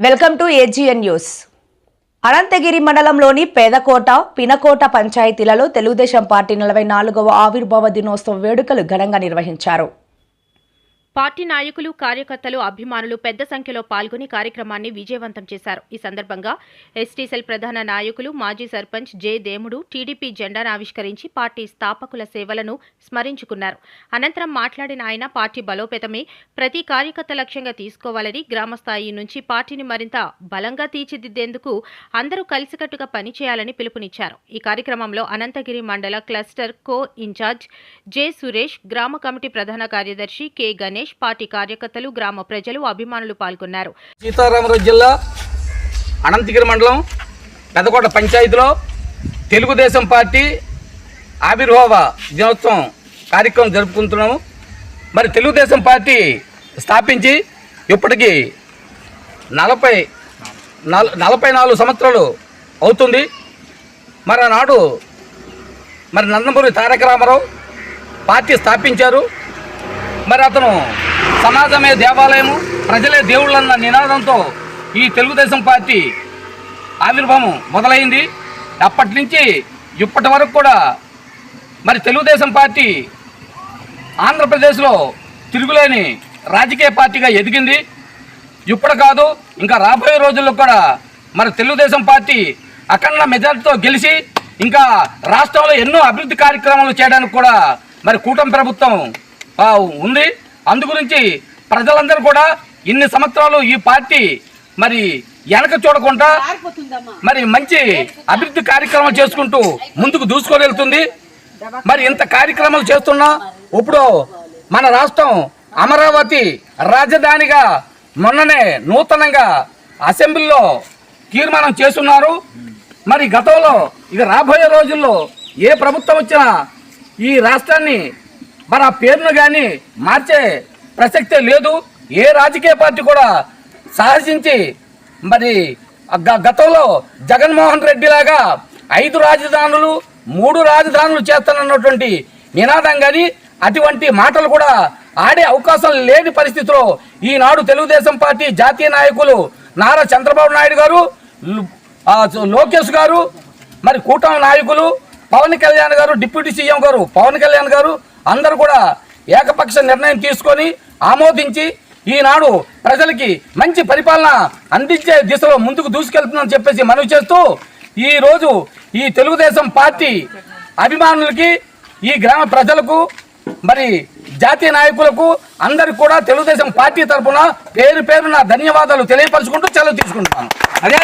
Welcome to AGN news. Anantagiri మండలంలోని పేదకోట, పినకోట పంచాయతీలలో Telugu Desam party 44వ ఆవిర్భావ దినోత్సవ వేడుకలు ఘనంగా నిర్వహించారు. పార్టీ నాయకులు, కార్యకర్తలు, అభిమానులు పెద్ద సంఖ్యలో పాల్గొని కార్యక్రమాన్ని విజయవంతం చేశారు. ఈ సందర్భంగా ఎస్టీ సెల్ ప్రధాన నాయకులు, మాజీ సర్పంచ్ జె దేముడు టీడీపీ జెండాను ఆవిష్కరించి పార్టీ స్థాపకుల సేవలను స్మరించుకున్నారు. అనంతరం మాట్లాడిన ఆయన పార్టీ బలోపేతమే ప్రతి కార్యకర్త లక్ష్యంగా తీసుకోవాలని, గ్రామస్థాయి నుంచి పార్టీని మరింత బలంగా తీర్చిదిద్దేందుకు అందరూ కలిసికట్టుగా పనిచేయాలని పిలుపునిచ్చారు. ఈ కార్యక్రమంలో అనంతగిరి మండల క్లస్టర్ కో ఇన్ఛార్జ్ జె సురేష్, గ్రామ కమిటీ ప్రధాన కార్యదర్శి కె గణేష్, పార్టీ కార్యకర్తలు, గ్రామ ప్రజలు, అభిమానులు పాల్గొన్నారు. సీతారామరాజు జిల్లా అనంతగిరి మండలం పెదకోట పంచాయతీలో తెలుగుదేశం పార్టీ ఆవిర్భావ దినోత్సవం కార్యక్రమం జరుపుకుంటున్నాము. మరి తెలుగుదేశం పార్టీ స్థాపించి ఇప్పటికీ 44 సంవత్సరాలు అవుతుంది. మరి ఆనాడు నందమూరి తారక రామారావు పార్టీ స్థాపించారు. మరి అతను సమాజమే దేవాలయము, ప్రజలే దేవుళ్ళన్న నినాదంతో ఈ తెలుగుదేశం పార్టీ ఆవిర్భావం మొదలైంది. అప్పటి నుంచి ఇప్పటి వరకు కూడా మరి తెలుగుదేశం పార్టీ ఆంధ్రప్రదేశ్లో తిరుగులేని రాజకీయ పార్టీగా ఎదిగింది. ఇప్పుడు కాదు, ఇంకా రాబోయే రోజుల్లో కూడా మరి తెలుగుదేశం పార్టీ అఖండ మెజార్టీతో గెలిచి ఇంకా రాష్ట్రంలో ఎన్నో అభివృద్ధి కార్యక్రమాలు చేయడానికి కూడా మరి కూటమి ప్రభుత్వం ఉంది. అందుగురించి ప్రజలందరూ కూడా ఇన్ని సంవత్సరాలు ఈ పార్టీ మరి వెనక చూడకుండా మరి మంచి అభివృద్ధి కార్యక్రమాలు చేసుకుంటూ ముందుకు దూసుకొని వెళ్తుంది. మరి ఇంత కార్యక్రమాలు చేస్తున్నా ఇప్పుడు మన రాష్ట్రం అమరావతి రాజధానిగా మొన్ననే నూతనంగా అసెంబ్లీలో తీర్మానం చేస్తున్నారు. మరి గతంలో ఇక రాబోయే రోజుల్లో ఏ ప్రభుత్వం వచ్చినా ఈ రాష్ట్రాన్ని మరి ఆ పేరును కానీ మార్చే ప్రసక్తే లేదు. ఏ రాజకీయ పార్టీ కూడా సాహసించి మరి గతంలో జగన్మోహన్ రెడ్డి లాగా 5 రాజధానులు 3 రాజధానులు చేస్తానన్నటువంటి నినాదం కానీ అటువంటి మాటలు కూడా ఆడే అవకాశం లేని పరిస్థితిలో ఈనాడు తెలుగుదేశం పార్టీ జాతీయ నాయకులు నారా చంద్రబాబు నాయుడు గారు, లోకేష్ గారు, మరి కూటమి నాయకులు పవన్ కళ్యాణ్ గారు, డిప్యూటీ సీఎం గారు పవన్ కళ్యాణ్ గారు అందరూ కూడా ఏకపక్ష నిర్ణయం తీసుకొని ఆమోదించి ఈనాడు ప్రజలకి మంచి పరిపాలన అందించే దిశలో ముందుకు దూసుకెళ్తుందని చెప్పేసి మనవి చేస్తూ ఈరోజు ఈ తెలుగుదేశం పార్టీ అభిమానులకి, ఈ గ్రామ ప్రజలకు, మరి జాతీయ నాయకులకు అందరికి కూడా తెలుగుదేశం పార్టీ తరఫున పేరు పేరున ధన్యవాదాలు తెలియపరుచుకుంటూ సెలవు తీసుకుంటున్నాను. అదే